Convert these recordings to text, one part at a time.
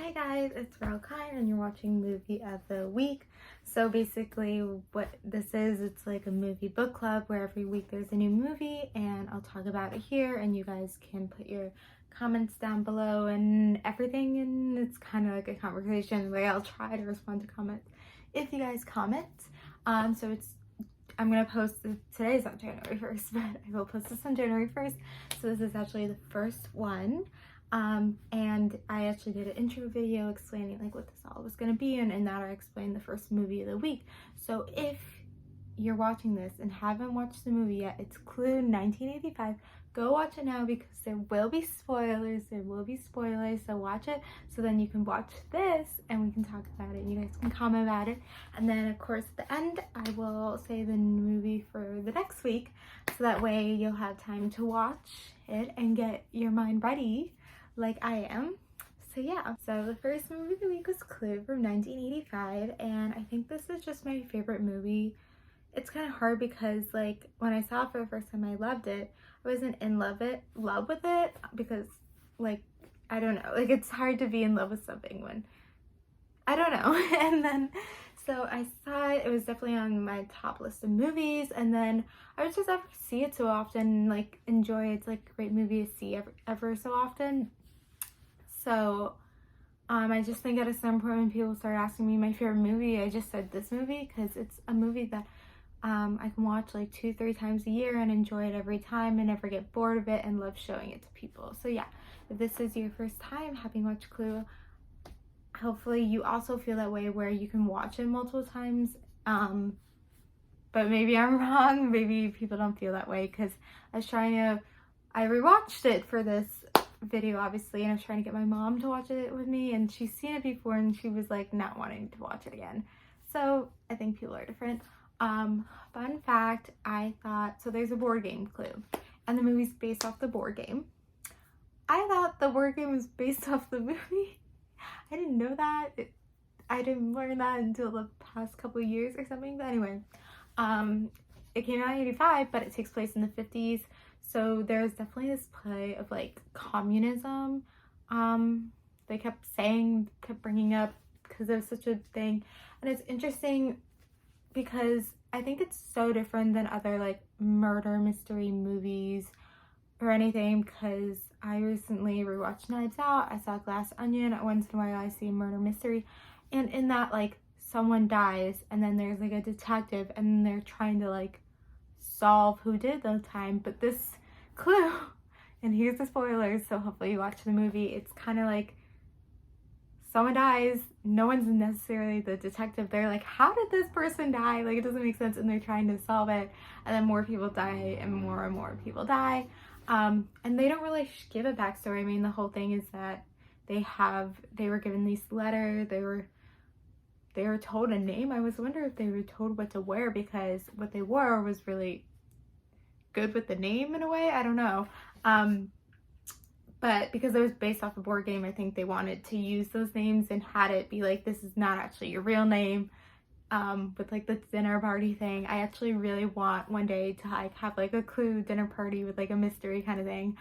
Hi guys, it's Rel Kine and you're watching Movie of the Week. So basically what this is, it's like a movie book club where every week there's a new movie and I'll talk about it here and you guys can put your comments down below and everything, and it's kind of like a conversation where I'll try to respond to comments if you guys comment. I'm gonna post this, today's on January 1st, but I will post this on January 1st. So this is actually the first one. And I actually did an intro video explaining like what this all was going to be, and in that I explained the first movie of the week. So if you're watching this and haven't watched the movie yet, it's Clue 1985. Go watch it now because there will be spoilers. So watch it so then you can watch this and we can talk about it and you guys can comment about it. And then of course at the end I will say the movie for the next week, so that way you'll have time to watch it and get your mind ready like I am. So yeah, so the first movie of the week was Clue from 1985, and I think this is just my favorite movie. It's kind of hard because like when I saw it for the first time I loved it. I wasn't in love with it because like I don't know, like it's hard to be in love with something when I don't know. And then so I saw it, it was definitely on my top list of movies, and then I would just ever see it so often, like enjoy it. It's like a great movie to see ever so often. So I just think at a certain point when people start asking me my favorite movie, I just said this movie because it's a movie that I can watch like 2-3 times a year and enjoy it every time and never get bored of it and love showing it to people. So yeah, if this is your first time having watched Clue, hopefully you also feel that way where you can watch it multiple times. But maybe I'm wrong. Maybe people don't feel that way because I rewatched it for this video obviously, and I was trying to get my mom to watch it with me, and she's seen it before and she was like not wanting to watch it again. So I think people are different. Fun fact, I thought, so there's a board game, Clue, and the movie's based off the board game. I thought the board game was based off the movie. I didn't know that. I didn't learn that until the past couple of years or something. But anyway, it came out in 85, but it takes place in the 50s. So there's definitely this play of like communism. They kept bringing up because there's such a thing. And it's interesting because I think it's so different than other like murder mystery movies or anything, because I recently rewatched Knives Out, I saw Glass Onion, once in a while I see a murder mystery, and in that like someone dies and then there's like a detective and they're trying to like solve who did the time. But this Clue, and here's the spoilers, so hopefully you watch the movie, it's kind of like someone dies, no one's necessarily the detective, they're like, how did this person die, like it doesn't make sense, and they're trying to solve it, and then more people die and more people die. And they don't really give a backstory. I mean, the whole thing is that they were given these letters, they were told a name. I was wondering if they were told what to wear, because what they wore was really good with the name in a way, I don't know. But because it was based off a board game, I think they wanted to use those names and had it be like, this is not actually your real name, with like the dinner party thing. I actually really want one day to like have like a Clue dinner party with like a mystery kind of thing.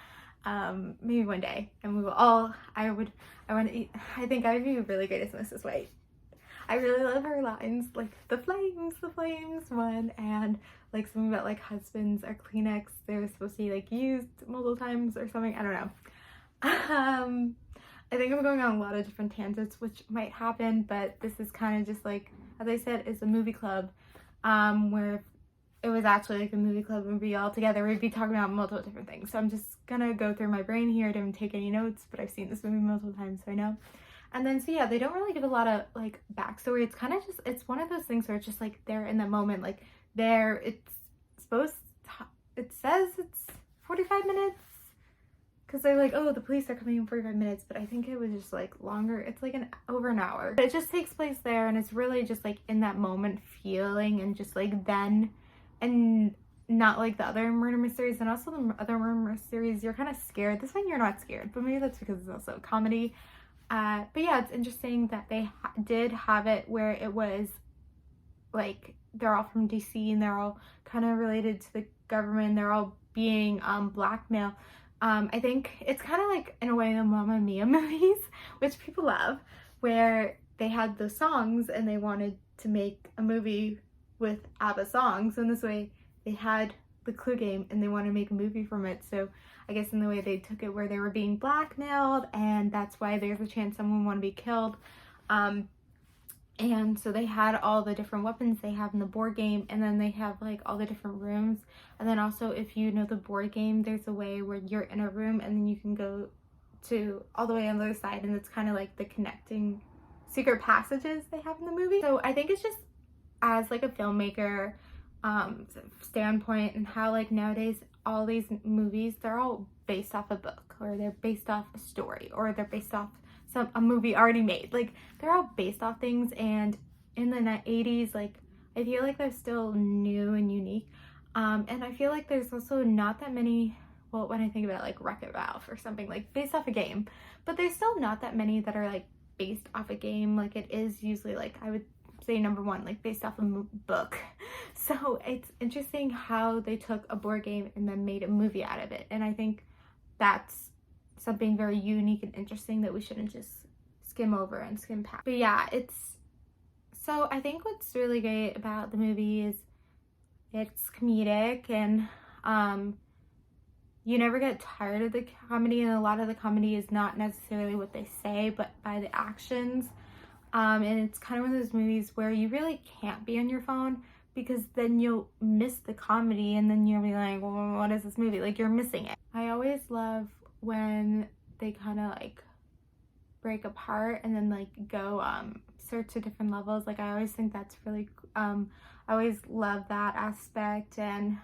Maybe one day, and we will all, I want to eat. I think I would be really great as Mrs. White. I really love her lines, like the flames one, and like something about like husbands are Kleenex, they're supposed to be like used multiple times or something, I don't know. I think I'm going on a lot of different tangents, which might happen, but this is kind of just like, as I said, it's a movie club, where if it was actually like a movie club and be all together, we'd be talking about multiple different things. So I'm just gonna go through my brain here. I didn't take any notes, but I've seen this movie multiple times, so I know. And then, so yeah, they don't really give a lot of like backstory. It's kind of just, it's one of those things where it's just like they're in that moment, like it's supposed to, it says it's 45 minutes because they're like, oh, the police are coming in 45 minutes, but I think it was just like longer. It's like over an hour. But it just takes place there, and it's really just like in that moment feeling, and just like then, and not like the other murder mysteries. And also the other murder mysteries, you're kind of scared. This one you're not scared, but maybe that's because it's also a comedy. But yeah, it's interesting that they did have it where it was like they're all from DC and they're all kind of related to the government. They're all being blackmailed I think it's kind of like, in a way, the Mamma Mia movies, which people love, where they had the songs and they wanted to make a movie with ABBA songs, and this way they had the Clue game and they want to make a movie from it. So I guess in the way they took it, where they were being blackmailed, and that's why there's a chance someone want to be killed. And so they had all the different weapons they have in the board game, and then they have like all the different rooms. And then also, if you know the board game, there's a way where you're in a room and then you can go to all the way on the other side, and it's kind of like the connecting secret passages they have in the movie. So I think it's just, as like a filmmaker standpoint, and how like nowadays all these movies, they're all based off a book, or they're based off a story, or they're based off a movie already made. Like, they're all based off things, and in the 80s, like, I feel like they're still new and unique. And I feel like there's also not that many, well, when I think about it, like Wreck-It Ralph or something, like based off a game, but there's still not that many that are like based off a game. Like, it is usually, like, I would say number one, like based off a book. So it's interesting how they took a board game and then made a movie out of it, and I think that's something very unique and interesting that we shouldn't just skim over and skim past. But yeah, so I think what's really great about the movie is it's comedic, and you never get tired of the comedy, and a lot of the comedy is not necessarily what they say, but by the actions. And it's kind of one of those movies where you really can't be on your phone, because then you'll miss the comedy, and then you'll be like, well, what is this movie? Like, you're missing it. I always love when they kind of like break apart and then like go search to different levels. Like, I always think that's really I always love that aspect. And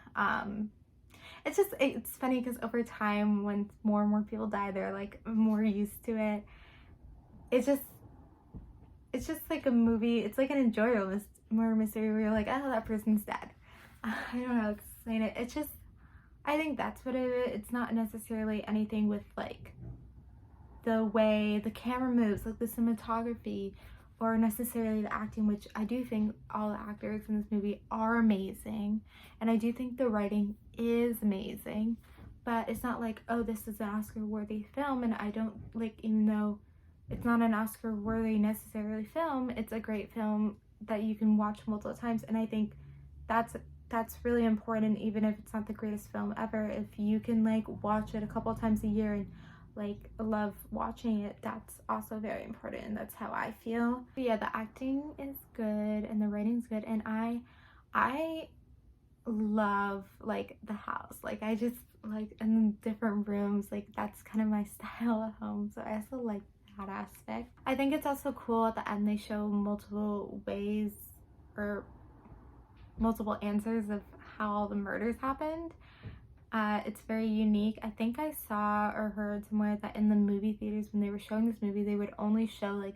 it's funny because over time, when more and more people die, they're like more used to it. It's just like a movie. It's like an enjoyable murder mystery where you're like, oh, that person's dead. I don't know how to explain it. It's just, I think that's what it is. It's not necessarily anything with like the way the camera moves, like the cinematography, or necessarily the acting, which I do think all the actors in this movie are amazing, and I do think the writing is amazing. But it's not like, oh, this is an Oscar-worthy film, and I don't like, even though it's not an Oscar-worthy necessarily film, it's a great film that you can watch multiple times, and I think that's really important. Even if it's not the greatest film ever, if you can like watch it a couple times a year and like love watching it, that's also very important, and that's how I feel. But yeah, the acting is good and the writing's good, and I love like the house. Like, I just like in different rooms, like that's kind of my style at home, so I also like that aspect. I think it's also cool at the end they show multiple ways or multiple answers of how all the murders happened. It's very unique. I think I saw or heard somewhere that in the movie theaters, when they were showing this movie, they would only show like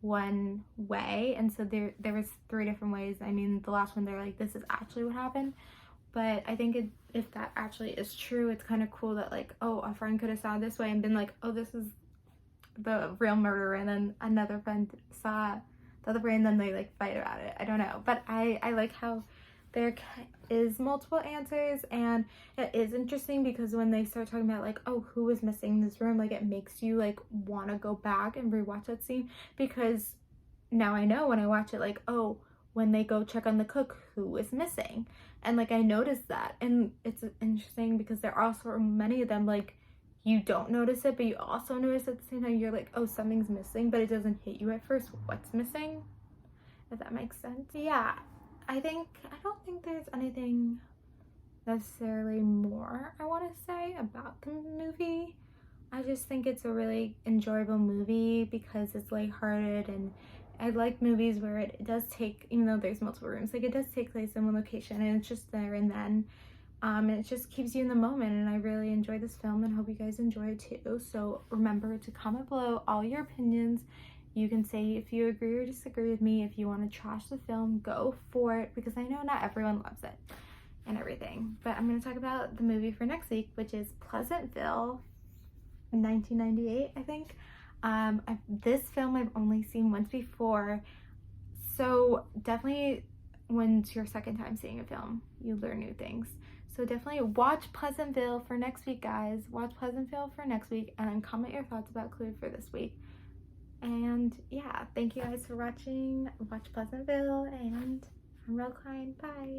one way, and so there was 3 different ways. I mean, the last one, they're like, this is actually what happened. But I think if that actually is true, it's kind of cool that like, oh, a friend could have saw it this way and been like, oh, this is the real murderer, and then another friend saw the other way, and then they like fight about it. I don't know, but I like how there is multiple answers, and it is interesting because when they start talking about like, oh, who was missing in this room, like it makes you like want to go back and rewatch that scene, because now I know when I watch it, like, oh, when they go check on the cook, who was missing, and like I noticed that. And it's interesting because there are so many of them, like you don't notice it, but you also notice at the same time. You're like, oh, something's missing, but it doesn't hit you at first what's missing, if that makes sense. Yeah, I don't think there's anything necessarily more I want to say about the movie. I just think it's a really enjoyable movie because it's lighthearted, and I like movies where it does take, even though there's multiple rooms, like it does take place in one location and it's just there and then. And it just keeps you in the moment, and I really enjoy this film and hope you guys enjoy it too. So remember to comment below all your opinions. You can say if you agree or disagree with me. If you want to trash the film, go for it, because I know not everyone loves it and everything. But I'm going to talk about the movie for next week, which is Pleasantville, 1998, I think. This film I've only seen once before, so definitely when it's your second time seeing a film, you learn new things. So definitely watch Pleasantville for next week, guys. Watch Pleasantville for next week and then comment your thoughts about Clue for this week. And yeah, thank you guys for watching. Watch Pleasantville and I'm Real Kind. Bye.